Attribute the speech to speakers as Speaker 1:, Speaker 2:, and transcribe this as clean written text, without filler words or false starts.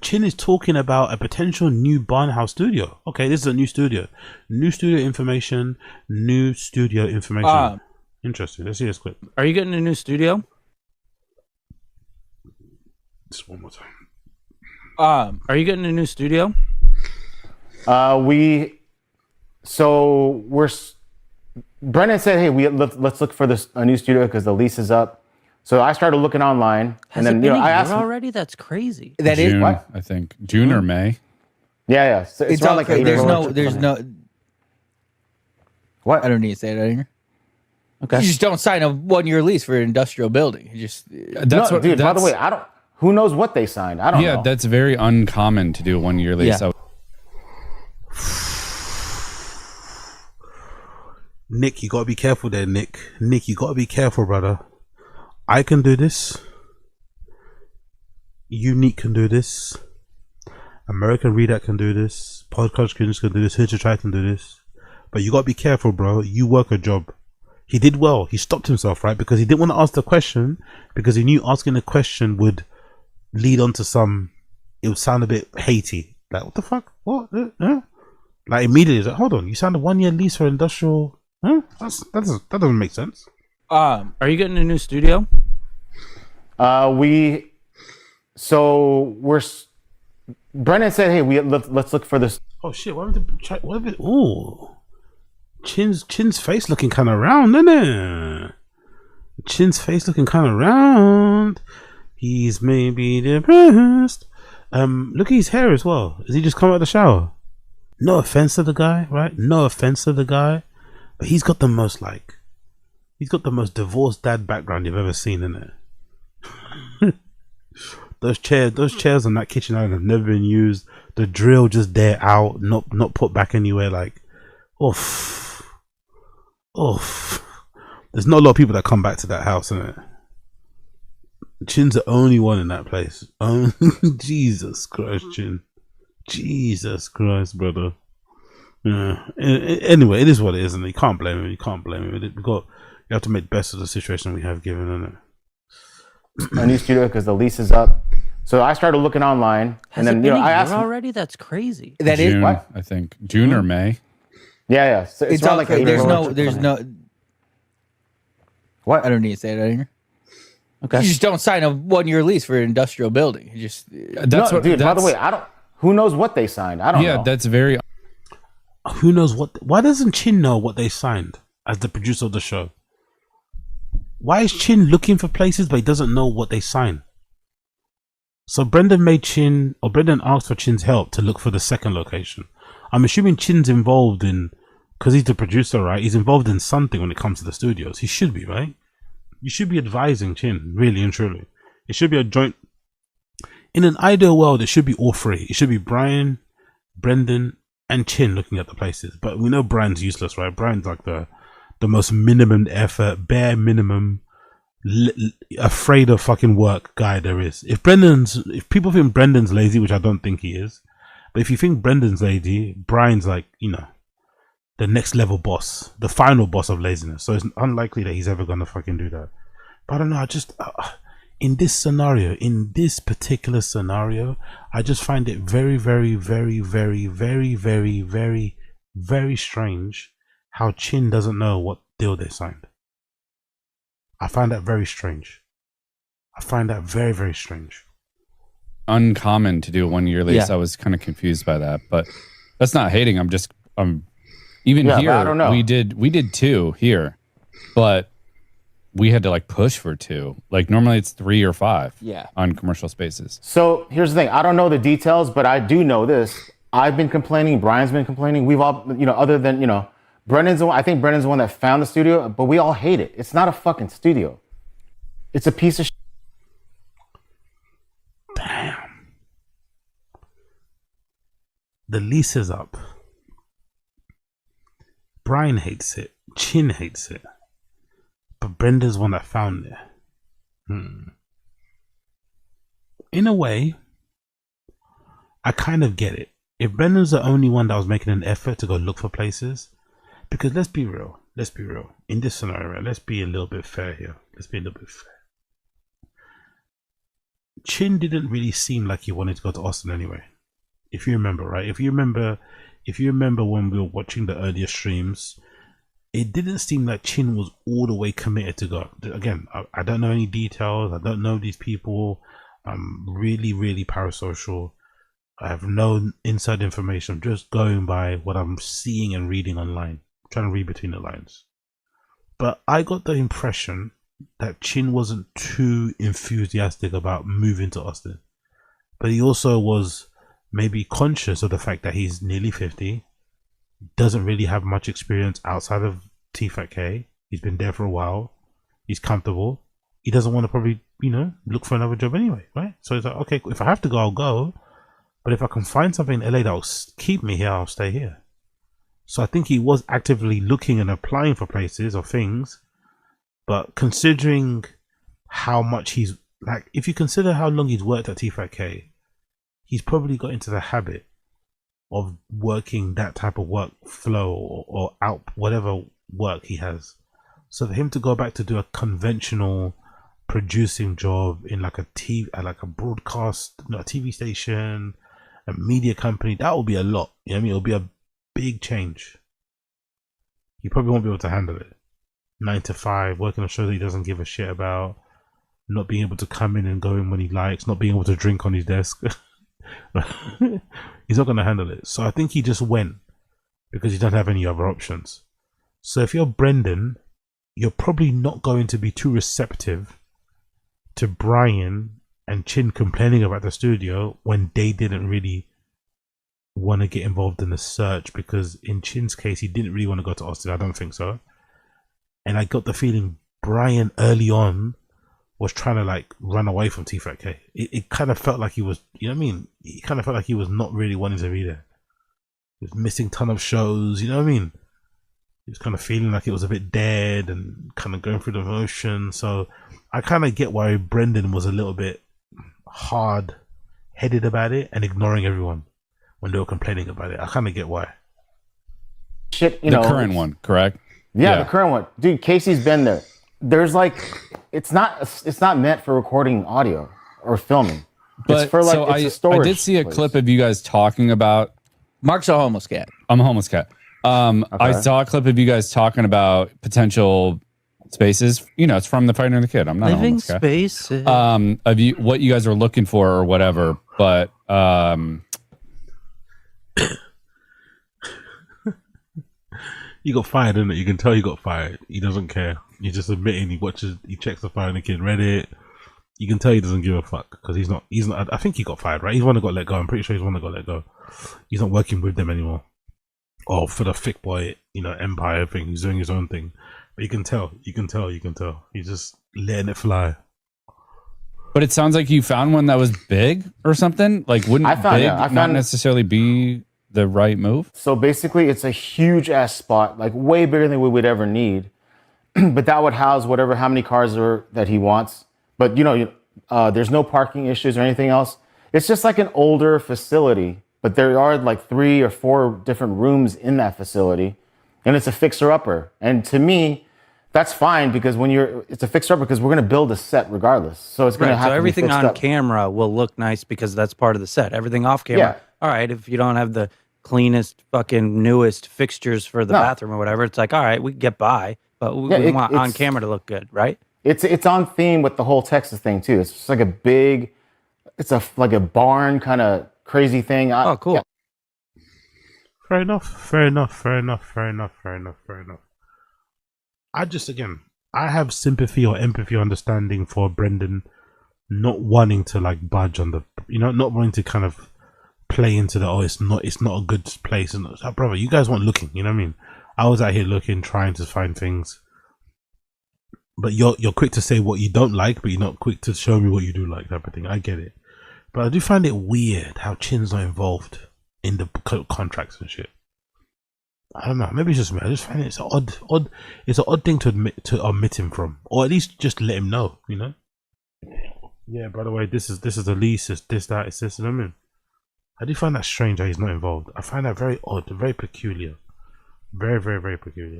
Speaker 1: Chin is talking about a potential new Barnhouse studio. Okay, this is a new studio. New studio information. New studio information. Interesting. Let's see this quick.
Speaker 2: Are you getting a new studio?
Speaker 1: Just one more time.
Speaker 2: Are you getting a new studio?
Speaker 3: Brendan said, "Hey, let's look for a new studio because the lease is up." So I started looking online,
Speaker 4: and then I asked already. That's crazy.
Speaker 5: That
Speaker 3: June,
Speaker 5: is what?
Speaker 3: I think June or May. Yeah. So
Speaker 5: it's all like there's no.
Speaker 3: What?
Speaker 5: I don't need to say that here.
Speaker 4: Okay.
Speaker 5: You just don't sign a 1-year lease for an industrial building. You just
Speaker 3: dude. By the way, I don't. Who knows what they signed? I don't know.
Speaker 6: Yeah, that's very uncommon to do a 1-year lease.
Speaker 5: Yeah.
Speaker 1: Nick, you gotta be careful there, Nick. Nick, you gotta be careful, brother. I can do this. Unique can do this. American Reader can do this. Podcast Creators can do this. Here to Try can do this. But you gotta be careful, bro. You work a job. He did well. He stopped himself, right? Because he didn't want to ask the question because he knew asking the question would lead on to some. It would sound a bit hatey. Like, what the fuck? What? Like immediately, he's like, hold on. You signed a 1-year lease for industrial. Huh? That doesn't make sense.
Speaker 2: Are you getting a new studio?
Speaker 3: Brendan said, "Hey, let's look for this."
Speaker 1: Oh shit! What happened to ooh, Chin's face looking kind of round, isn't it? Chin's face looking kind of round. He's maybe depressed. Look at his hair as well. Has he just come out of the shower? No offense to the guy, right? No offense to the guy, but he's got the most divorced dad background you've ever seen, innit? Those chairs on that kitchen island have never been used. The drill just there out, not put back anywhere. Like, oof. There's not a lot of people that come back to that house, innit? Chin's the only one in that place. Oh, Jesus Christ, Chin. Jesus Christ, brother. Yeah. Anyway, it is what it is, and you can't blame him. You can't blame him. You have to make the best of the situation we have given, innit?
Speaker 3: A new studio because the lease is up. So I started looking online, and then I asked
Speaker 4: already. That's crazy.
Speaker 5: That
Speaker 6: June,
Speaker 5: is what?
Speaker 6: I think June or May.
Speaker 3: Yeah. So
Speaker 5: it's all like there's no.
Speaker 3: What?
Speaker 5: I don't need to say that here.
Speaker 4: Okay.
Speaker 5: You just don't sign a 1-year lease for an industrial building. You just
Speaker 3: dude. By the way, I don't. Who knows what they signed? I don't know.
Speaker 6: Yeah, that's very.
Speaker 1: Who knows what? Why doesn't Chin know what they signed as the producer of the show? Why is Chin looking for places but he doesn't know what they signed? So Brendan asked for Chin's help to look for the second location. I'm assuming Chin's involved in, because he's the producer, right? He's involved in something when it comes to the studios. He should be, right? You should be advising Chin, really and truly. It should be a joint. In an ideal world, it should be all three. It should be Brian, Brendan, and Chin looking at the places. But we know Brian's useless, right? Brian's like the most minimum effort, bare minimum, afraid of fucking work guy there is. If people think Brendan's lazy, which I don't think he is, but if you think Brendan's lazy, Brian's like, the next level boss, the final boss of laziness. So it's unlikely that he's ever gonna fucking do that. But I don't know. I just in this particular scenario, I just find it very, very, very, very, very, very, very, very strange how Chin doesn't know what deal they signed. I find that very strange. I find that very, very strange.
Speaker 6: Uncommon to do a 1-year lease.
Speaker 5: Yeah.
Speaker 6: I was kind of confused by that, but that's not hating. I'm even
Speaker 3: Yeah,
Speaker 6: here.
Speaker 3: I don't know.
Speaker 6: We did 2 here, but we had to like push for 2. Like normally it's 3 or 5.
Speaker 5: Yeah.
Speaker 6: On commercial spaces.
Speaker 3: So here's the thing. I don't know the details, but I do know this. I've been complaining. Brian's been complaining. We've all, other than, Brendan's the one. I think Brendan's the one that found the studio, but we all hate it. It's not a fucking studio. It's a piece of shit.
Speaker 1: Damn. The lease is up. Brian hates it. Chin hates it. But Brendan's the one that found it. In a way, I kind of get it. If Brendan's the only one that was making an effort to go look for places, because let's be real. In this scenario, let's be a little bit fair here. Chin didn't really seem like he wanted to go to Austin anyway. If you remember, right? If you remember when we were watching the earlier streams, it didn't seem like Chin was all the way committed to go. Again, I don't know any details. I don't know these people. I'm really, really parasocial. I have no inside information. I'm just going by what I'm seeing and reading online. I'm trying to read between the lines. But I got the impression that Chin wasn't too enthusiastic about moving to Austin. But he also was maybe conscious of the fact that he's nearly 50, doesn't really have much experience outside of TFATK. He's been there for a while. He's comfortable. He doesn't want to probably, look for another job anyway, right? So he's like, okay, if I have to go, I'll go. But if I can find something in LA that'll keep me here, I'll stay here. So I think he was actively looking and applying for places or things. But considering how much he's, like, if you consider how long he's worked at TFATK, he's probably got into the habit of working that type of workflow or out whatever work he has. So for him to go back to do a conventional producing job in like a broadcast, a TV station, a media company, that will be a lot. You know what I mean? It'll be a big change. He probably won't be able to handle it. 9 to 5, working on a show that he doesn't give a shit about, not being able to come in and go in when he likes, not being able to drink on his desk. He's not going to handle it. So I think he just went because he doesn't have any other options. So if you're Brendan, you're probably not going to be too receptive to Brian and Chin complaining about the studio when they didn't really want to get involved in the search, because in Chin's case, he didn't really want to go to Austin. I don't think so. And I got the feeling Brian early on was trying to like run away from TFATK. It kind of felt like he was, you know what I mean? He kind of felt like he was not really wanting to be there. He was missing a ton of shows, you know what I mean? He was kind of feeling like it was a bit dead and kind of going through the motion. So I kind of get why Brendan was a little bit hard-headed about it and ignoring everyone when they were complaining about it. I kind of get why.
Speaker 3: Shit,
Speaker 6: the current one, correct?
Speaker 3: Yeah, the current one. Dude, Casey's been there. There's like, it's not meant for recording audio or filming.
Speaker 6: But
Speaker 3: it's for like,
Speaker 6: so
Speaker 3: it's a storage
Speaker 6: I did see a
Speaker 3: place.
Speaker 6: clip of you guys talking about.
Speaker 5: Mark's a homeless cat.
Speaker 6: I'm a homeless cat. I saw a clip of you guys talking about potential spaces. It's from the Fighter and the Kid. I'm not a
Speaker 4: Living
Speaker 6: homeless cat.
Speaker 4: spaces.
Speaker 6: Of you, what you guys are looking for or whatever. But
Speaker 1: he got fired, isn't it? You can tell he got fired. He doesn't care. He's just admitting he checks the Fighter and the Kid Reddit. You can tell he doesn't give a fuck because he's not. I think he got fired, right? He's one that got let go. I'm pretty sure he's one that got let go. He's not working with them anymore. Or for the thick boy, empire thing. He's doing his own thing. But you can tell. He's just letting it fly.
Speaker 6: But it sounds like you found one that was big or something. Like, wouldn't not necessarily be the right move?
Speaker 3: So basically, it's a huge ass spot, like way bigger than we would ever need. But that would house how many cars that he wants. But there's no parking issues or anything else. It's just like an older facility, but there are like 3 or 4 different rooms in that facility, and it's a fixer-upper. And to me, that's fine because it's a fixer-upper because we're gonna build a set regardless. So it's gonna have
Speaker 2: so everything
Speaker 3: to be fixed
Speaker 2: on
Speaker 3: up.
Speaker 2: camera will look nice because that's part of the set. Everything off camera.
Speaker 3: Yeah.
Speaker 2: All right, if you don't have the cleanest, fucking newest fixtures for the bathroom or whatever, it's like, all right, we can get by, but we want on camera to look good, right?
Speaker 3: It's on theme with the whole Texas thing too. It's just like like a barn kind of crazy thing.
Speaker 2: Oh, cool.
Speaker 3: Yeah.
Speaker 1: Fair enough. I have sympathy or empathy or understanding for Brendan not wanting to like budge on the, not wanting to kind of play into the, it's not a good place. And brother, you guys weren't looking, you know what I mean? I was out here looking, trying to find things. But you're quick to say what you don't like, but you're not quick to show me what you do like, type of thing. I get it. But I do find it weird how Chin's not involved in the contracts and shit. I don't know. Maybe it's just me. I just find it's odd. It's an odd thing to omit him from, or at least just let him know. Yeah. By the way, this is the lease. It's this, that. It's this. You know what I mean? I do find that strange that he's not involved. I find that very odd, very peculiar, very, very, very peculiar.